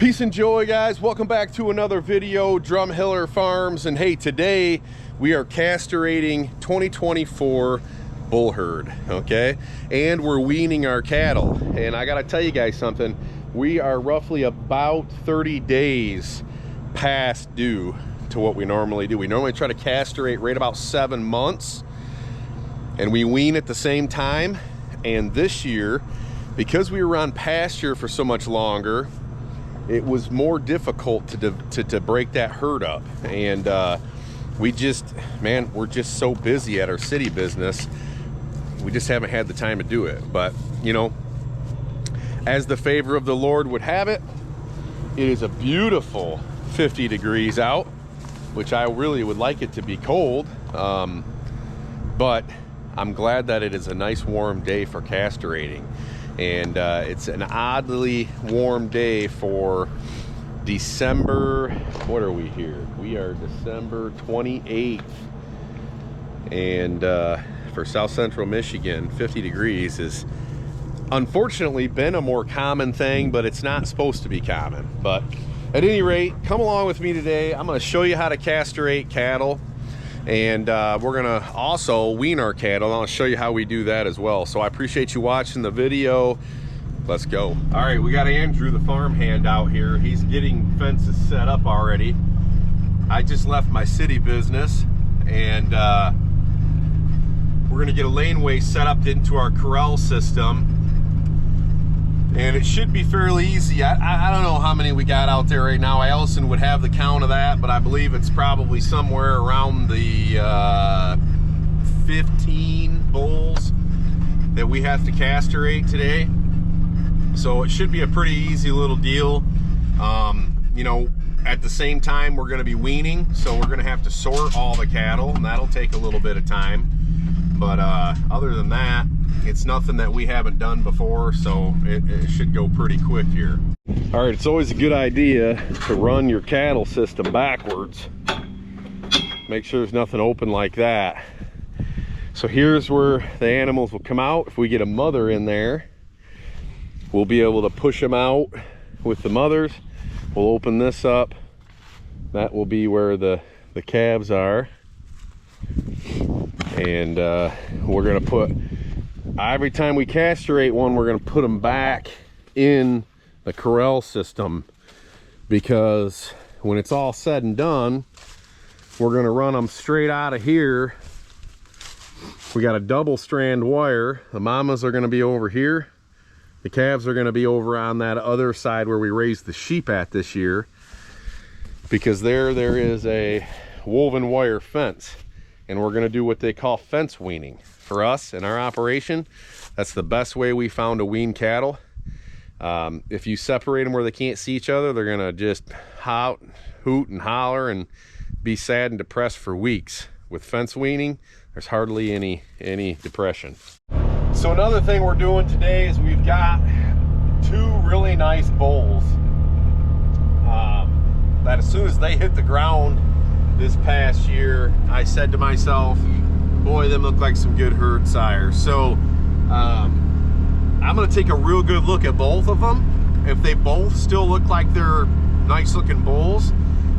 Peace and joy, guys. Welcome back to another video, Drumheller Farms. And hey, today we are castrating 2024 bull herd, okay? And we're weaning our cattle. And I gotta tell you guys something. We are roughly about 30 days past due to what we normally do. We normally try to castrate right about 7 months, and we wean at the same time. And this year, because we were on pasture for so much longer, it was more difficult to break that herd up. And we just, man, we're just so busy at our city business, we just haven't had the time to do it. But you know, as the favor of the Lord would have it, it is a beautiful 50 degrees out, which I really would like it to be cold, but I'm glad that it is a nice warm day for castrating. And it's an oddly warm day for December, what are we here? We are December 28th. And for South Central Michigan, 50 degrees is unfortunately been a more common thing, but it's not supposed to be common. But at any rate, come along with me today. I'm going to show you how to castrate cattle. And we're gonna also wean our cattle. I'll show you how we do that as well. So I appreciate you watching the video. Let's go. All right, we got Andrew, the farmhand, out here. He's getting fences set up already. I just left my city business, and we're gonna get a laneway set up into our corral system. And it should be fairly easy. I don't know how many we got out there right now. Allison would have the count of that, but I believe it's probably somewhere around the 15 bulls that we have to castrate today. So it should be a pretty easy little deal. You know, at the same time, we're gonna be weaning, so we're gonna have to sort all the cattle, and that'll take a little bit of time. But other than that, it's nothing that we haven't done before, so it should go pretty quick here. All right, it's always a good idea to run your cattle system backwards. Make sure there's nothing open like that. So here's where the animals will come out. If we get a mother in there, we'll be able to push them out with the mothers. We'll open this up. That will be where the calves are. And we're gonna put, every time we castrate one, we're going to put them back in the corral system, because when it's all said and done, we're going to run them straight out of here. We got a double strand wire. The mamas are going to be over here. The calves are going to be over on that other side where we raised the sheep at this year, because there is a woven wire fence, and we're going to do what they call fence weaning. For us in our operation, that's the best way we found to wean cattle. If you separate them where they can't see each other, they're gonna just hoot and holler and be sad and depressed for weeks. With fence weaning, there's hardly any depression. So another thing we're doing today is we've got two really nice bulls that as soon as they hit the ground this past year, I said to myself, boy, them look like some good herd sires. So I'm gonna take a real good look at both of them. If they both still look like they're nice looking bulls,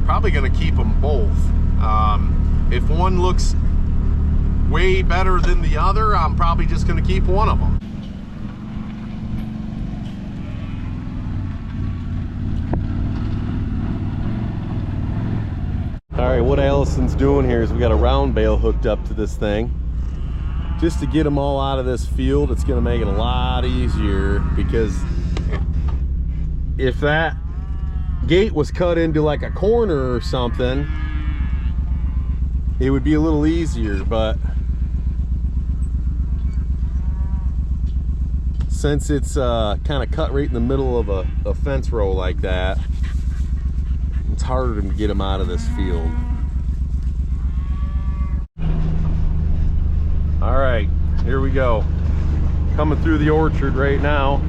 probably gonna keep them both. If one looks way better than the other, I'm probably just gonna keep one of them. All right, what Allison's doing here is we got a round bale hooked up to this thing. Just to get them all out of this field, it's gonna make it a lot easier, because if that gate was cut into like a corner or something, it would be a little easier, but since it's kind of cut right in the middle of a fence row like that, it's harder to get them out of this field. All right, here we go. Coming through the orchard right now.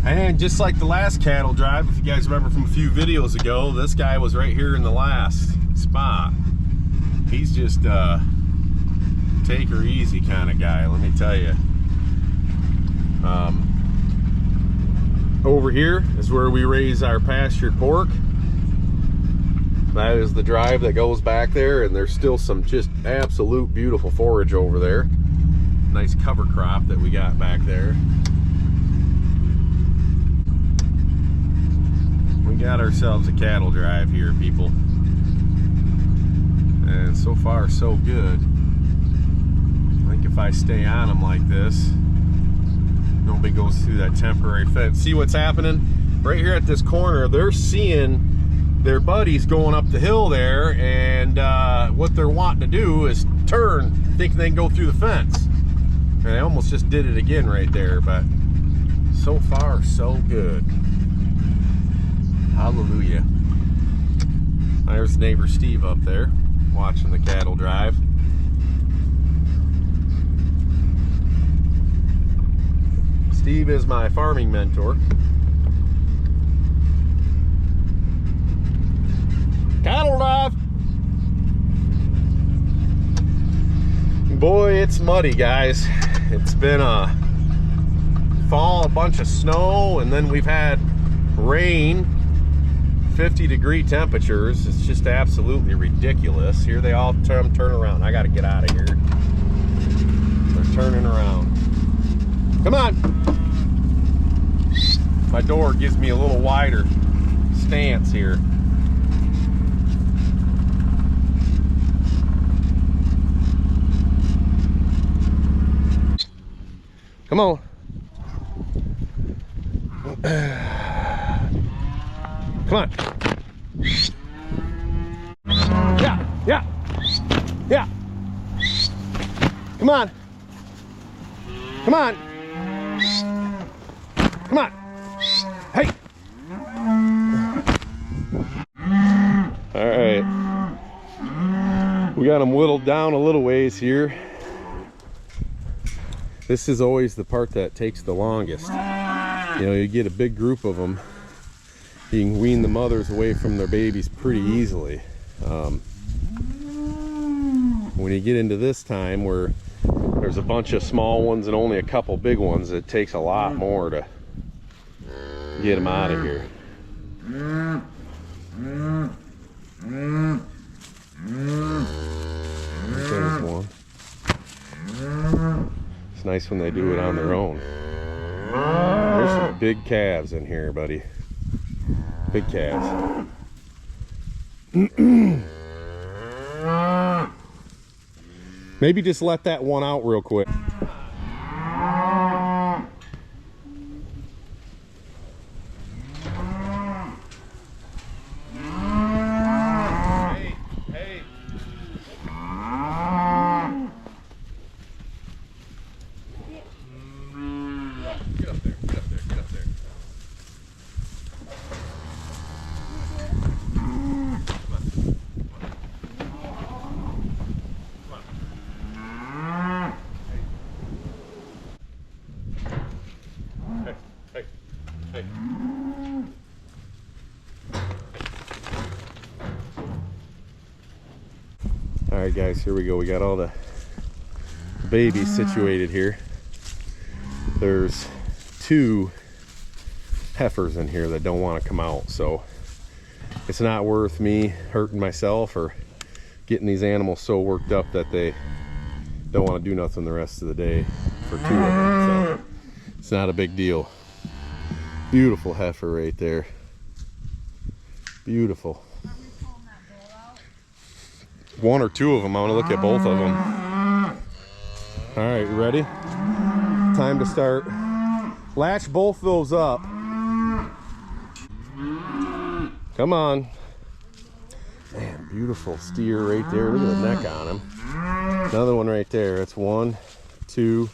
And just like the last cattle drive, if you guys remember from a few videos ago, this guy was right here in the last spot. He's just take her easy kind of guy, let me tell you. Over here is where we raise our pastured pork. That is the drive that goes back there, and there's still some just absolute beautiful forage over there. Nice cover crop that we got back there. We got ourselves a cattle drive here, people. And so far, so good. I think if I stay on them like this, nobody goes through that temporary fence. See what's happening? Right here at this corner, they're seeing their buddies going up the hill there, and what they're wanting to do is turn, thinking they can go through the fence. And I almost just did it again right there, but so far, so good. Hallelujah. There's neighbor Steve up there watching the cattle drive. Steve is my farming mentor. Cattle drive. Boy, it's muddy, guys. It's been a fall, a bunch of snow, and then we've had rain. 50-degree temperatures. It's just absolutely ridiculous. Here they all turn around. I got to get out of here. They're turning around. Come on. My door gives me a little wider stance here. Come on. Come on. Yeah. Come on. Come on. Come on. Hey. All right. We got them whittled down a little ways here. This is always the part that takes the longest. You know, you get a big group of them, you can wean the mothers away from their babies pretty easily. When you get into this time where there's a bunch of small ones and only a couple big ones, it takes a lot more to get them out of here. There's one. It's nice when they do it on their own. There's some big calves in here, buddy. Big calves. Maybe just let that one out real quick. Alright guys, here we go. We got all the babies situated here. There's 2 heifers in here that don't want to come out, so it's not worth me hurting myself or getting these animals so worked up that they don't want to do nothing the rest of the day for 2 of them. So it's not a big deal. Beautiful heifer right there. Beautiful. 1 or 2 of them. I want to look at both of them. All right, you ready? Time to start. Latch both those up. Come on. Man, beautiful steer right there. Look at the neck on him. Another one right there. That's 1, 2,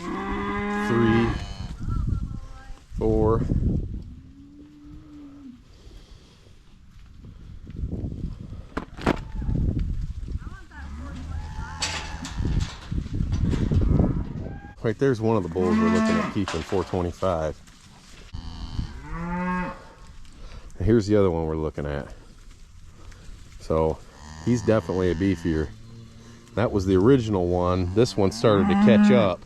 3, 4. Right there's one of the bulls we're looking at keeping, 425. And here's the other one we're looking at. So he's definitely a beefier. That was the original one. This one started to catch up.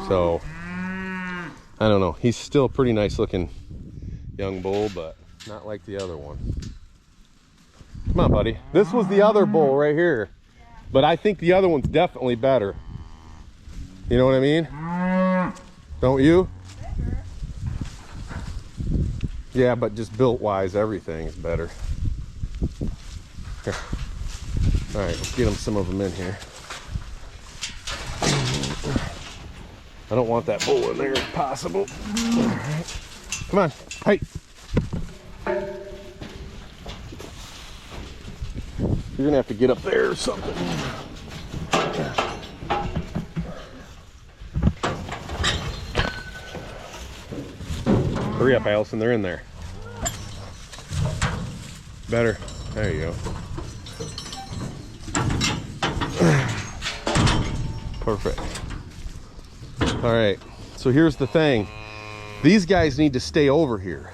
So I don't know. He's still a pretty nice looking young bull, but not like the other one. Come on, buddy. This was the other bull right here. But I think the other one's definitely better. You know what I mean? Don't you? Yeah, but just built wise, everything is better. Here. All right, let's get him some of them in here. I don't want that bull in there if possible. All right. Come on, hey. You're gonna have to get up there or something. Hurry up, Allison, they're in there. Better. There you go. Perfect. All right, so here's the thing. These guys need to stay over here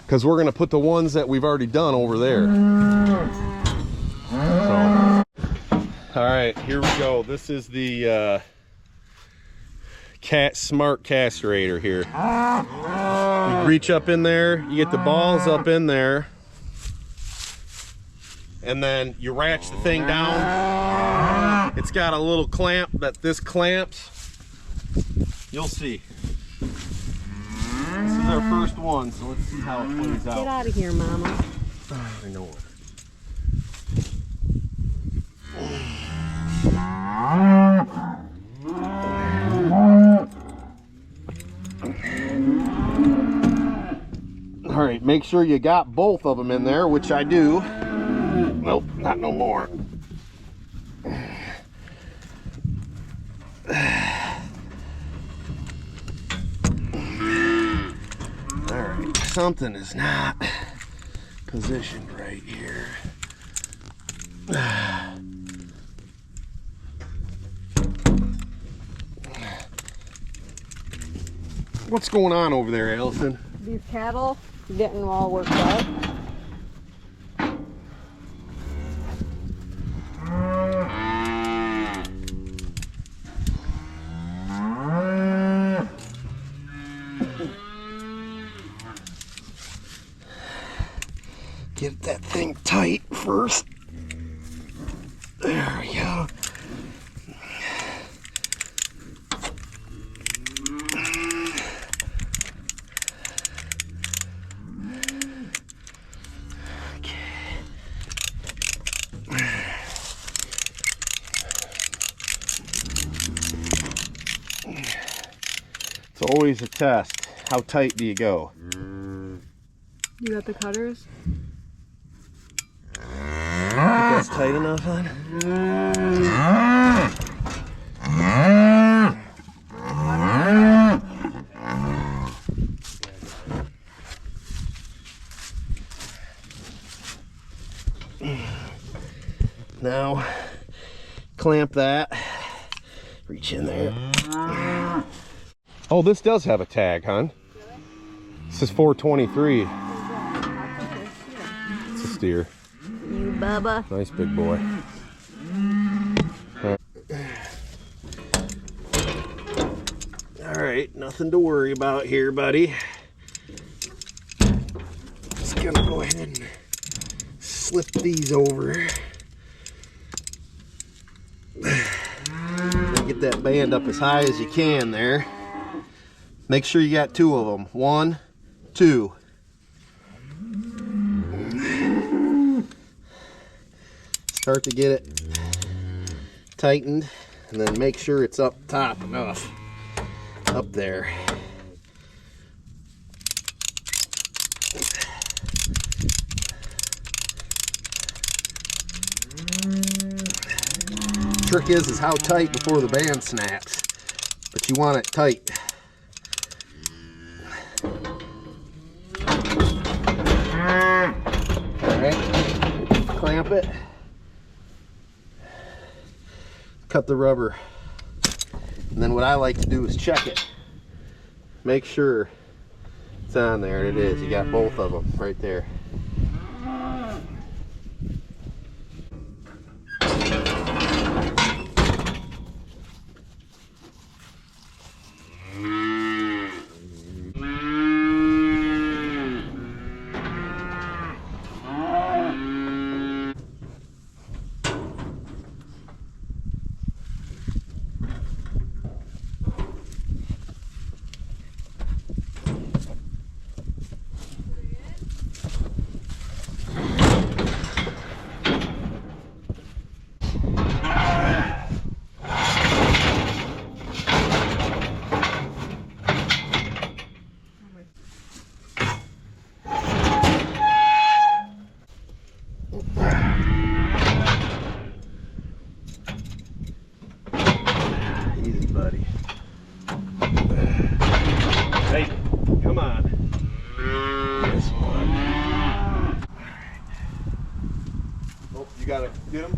because we're gonna put the ones that we've already done over there. So, all right, here we go. This is the Smart Castrator here. You reach up in there, you get the balls up in there, and then you ratchet the thing down. It's got a little clamp that this clamps. You'll see. This is our first one, so let's see how it plays out. Get out of here, Mama. I know it. All right, make sure you got both of them in there, which I do. Nope, not no more. All right, something is not positioned right here. What's going on over there, Allison? These cattle getting all worked up. Get that thing tight first. There we go. It's always a test. How tight do you go? You got the cutters? Think that's tight enough, hon? Now, clamp that. Reach in there. Oh, this does have a tag, hon. This is 423. It's a steer. You Bubba. Nice big boy. All right, nothing to worry about here, buddy. Just gonna go ahead and slip these over. Get that band up as high as you can there. Make sure you got two of them. 1, 2. Start to get it tightened, and then make sure it's up top enough. Up there. Trick is how tight before the band snaps, but you want it tight. Alright, clamp it, cut the rubber And then what I like to do is check it. Make sure it's on there, and it is. You got both of them right there. Easy, buddy. Hey, come on. This one. Oh, you gotta get him.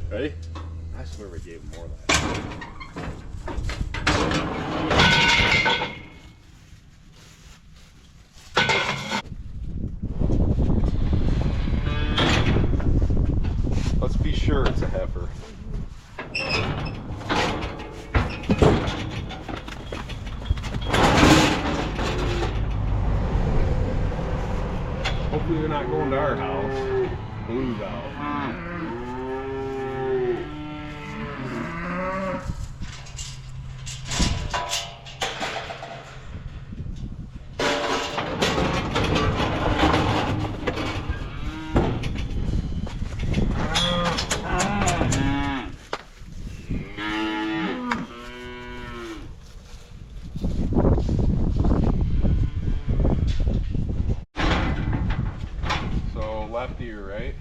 Ready? I swear we gave him more last time. Let's be sure it's a heifer. Hopefully they're not going to our house. Blue's out. Left ear, right?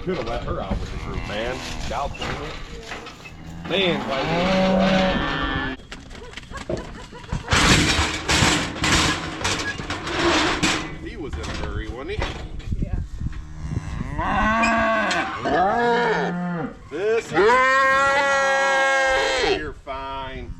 Could have let her out with the group, man. God damn it. Man, he was in a hurry, wasn't he? Yeah. This is... You're fine.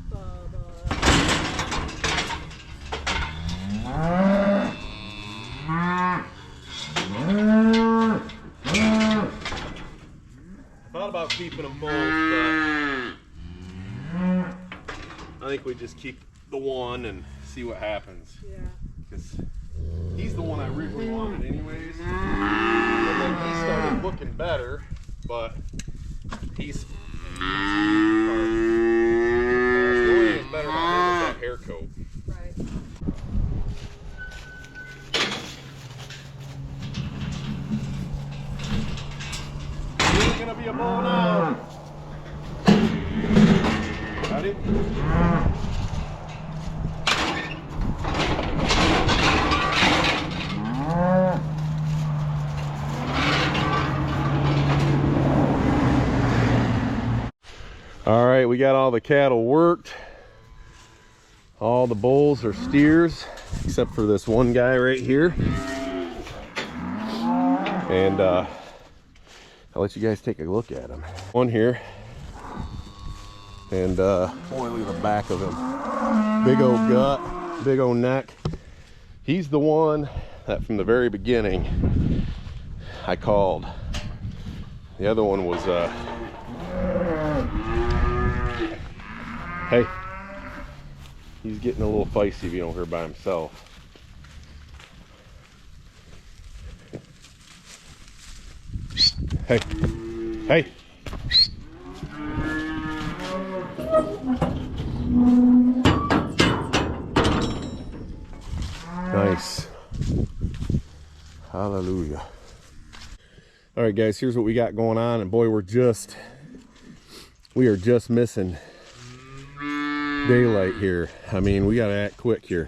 Thought about keeping them both, but I think we just keep the one and see what happens. Yeah. Because he's the one I really wanted anyways. And then he started looking better, but he's the only thing that's better about him is that hair coat. Right. He's gonna be a bull now. Ready? All right, we got all the cattle worked. All the bulls are steers, except for this one guy right here. And I'll let you guys take a look at him. One here. And boy, look at the back of him. Big old gut, big old neck. He's the one that from the very beginning I called. The other one was hey, he's getting a little feisty if you don't hear by himself. Hey, hey. Nice. Hallelujah. All right, guys, here's what we got going on, and boy, we are just missing daylight here. I mean, we gotta act quick here.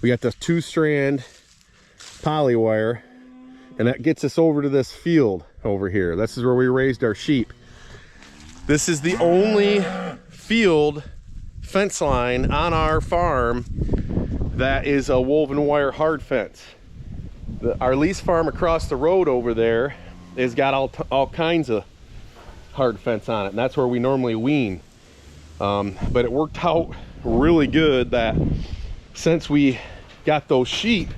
We got this 2-strand poly wire, and that gets us over to this field over here. This is where we raised our sheep. This is the only field fence line on our farm that is a woven wire hard fence. Our lease farm across the road over there has got all kinds of hard fence on it, and that's where we normally wean. But it worked out really good that since we got those sheep,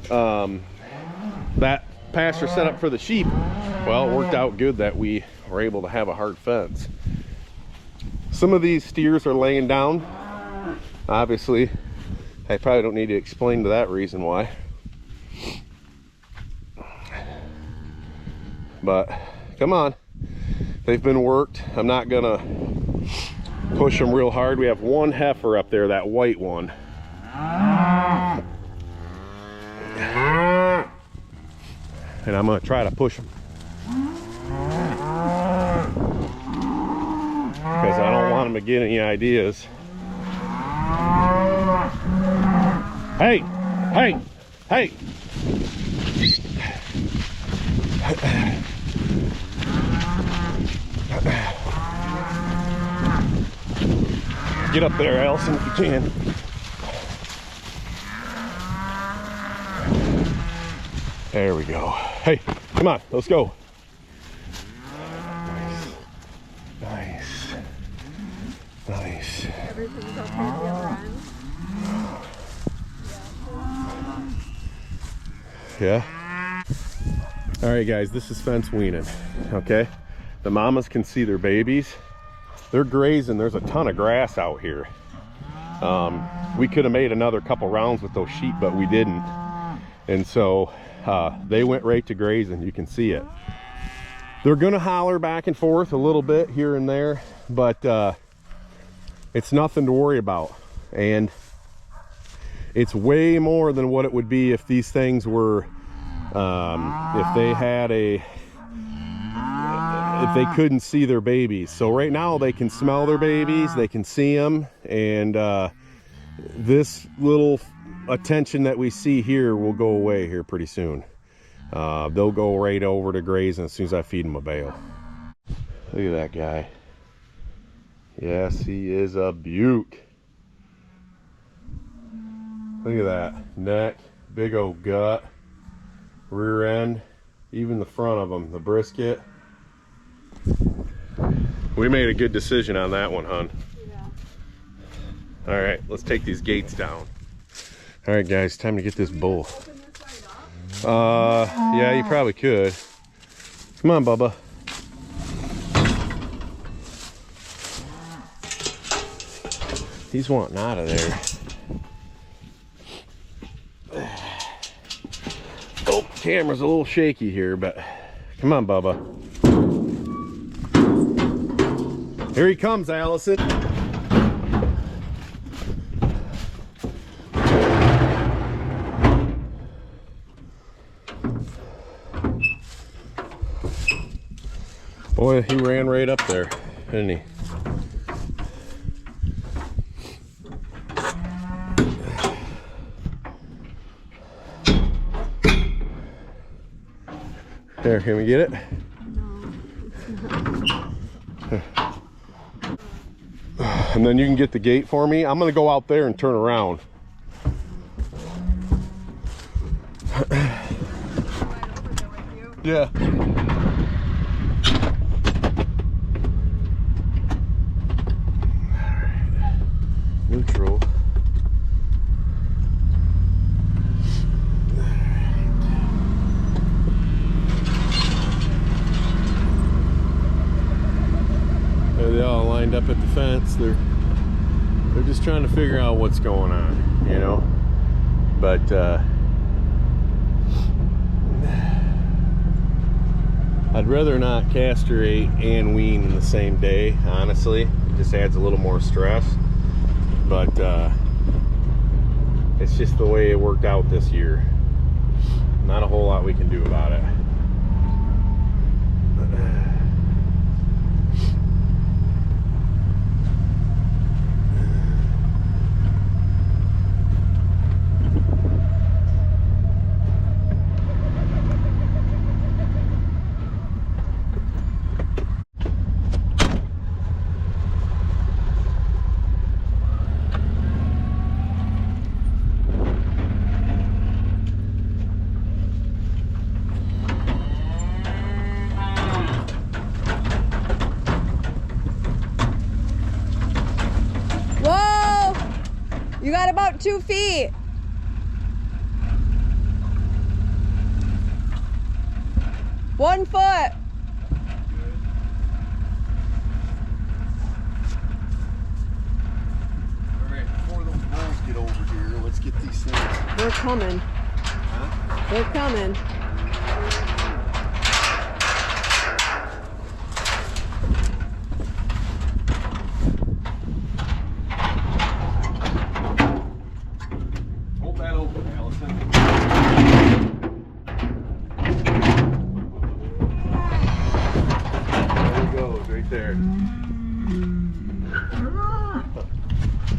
that pasture set up for the sheep, well, it worked out good that we were able to have a hard fence. Some of these steers are laying down. Obviously, I probably don't need to explain to that reason why. But come on, they've been worked. I'm not gonna push them real hard. We have one heifer up there, that white one. And I'm gonna try to push them, because I don't want them to get any ideas. Hey, hey, hey. Get up there, Allison, if you can. There we go. Hey, come on, let's go. Nice. Nice. Nice. Everything's okay at the other end. Yeah. All right, guys, this is fence weaning, okay? The mamas can see their babies. They're grazing. There's a ton of grass out here. We could have made another couple rounds with those sheep, but we didn't. And so they went right to grazing. You can see it. They're gonna holler back and forth a little bit here and there, but it's nothing to worry about. And it's way more than what it would be if these things were, if they had if they couldn't see their babies. So right now they can smell their babies, they can see them, and this little attention that we see here will go away here pretty soon. They'll go right over to grazing as soon as I feed them a bale. Look at that guy. Yes, he is a beaut. Look at that neck, big old gut, rear end, even the front of them, the brisket. We made a good decision on that one, hon. Yeah. All right, let's take these gates down. All right, guys, time to get this bull. Yeah, you probably could. Come on, Bubba. He's wanting out of there. Oh, camera's a little shaky here, but come on, Bubba. Here he comes, Allison. Boy, he ran right up there, didn't he? There, can we get it? No. And then you can get the gate for me. I'm gonna go out there and turn around. Yeah. lined up at the fence. They're just trying to figure out what's going on, you know. But I'd rather not castrate and wean in the same day, honestly. It just adds a little more stress. But it's just the way it worked out this year. Not a whole lot we can do about it. You got about 2 feet. One foot. Alright, before those bulls get over here, let's get these things. They're coming. Huh? They're coming. There.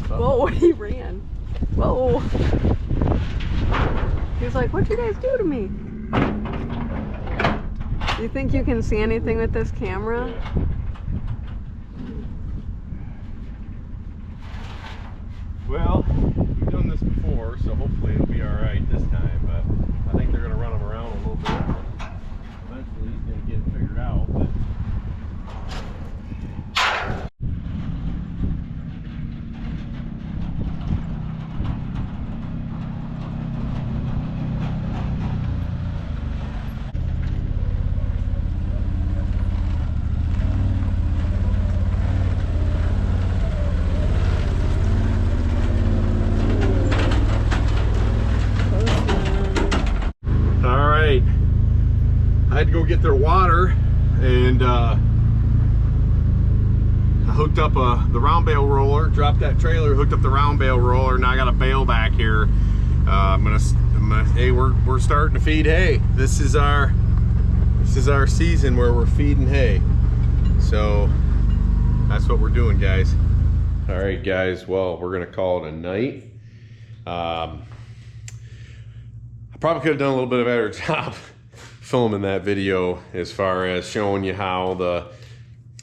Whoa, he ran. Whoa. He was like, what'd you guys do to me? Do you think you can see anything with this camera? Yeah. Well, we've done this before, so hopefully it'll be alright this time, but I think they're going to run them around a little bit. Eventually he's going to get it figured out. But I had to go get their water, and I hooked up the round bale roller, dropped that trailer, hooked up the round bale roller. Now I got a bale back here. Hey, we're starting to feed hay. This is our season where we're feeding hay. So that's what we're doing, guys. All right, guys. Well, we're gonna call it a night. I probably could have done a little bit of a better job filming that video as far as showing you how the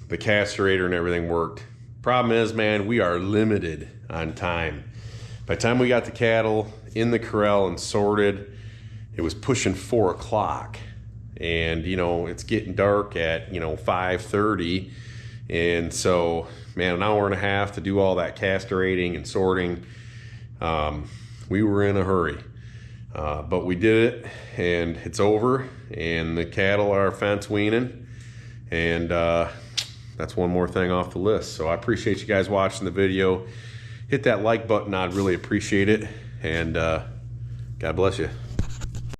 castrator and everything worked. Problem is, man, we are limited on time. By the time we got the cattle in the corral and sorted, it was pushing 4 o'clock, and you know it's getting dark at 5:30, and so man, an hour and a half to do all that castrating and sorting. We were in a hurry. But we did it, and it's over, and the cattle are fence weaning, and that's one more thing off the list. So I appreciate you guys watching the video. Hit that like button, I'd really appreciate it, and God bless you.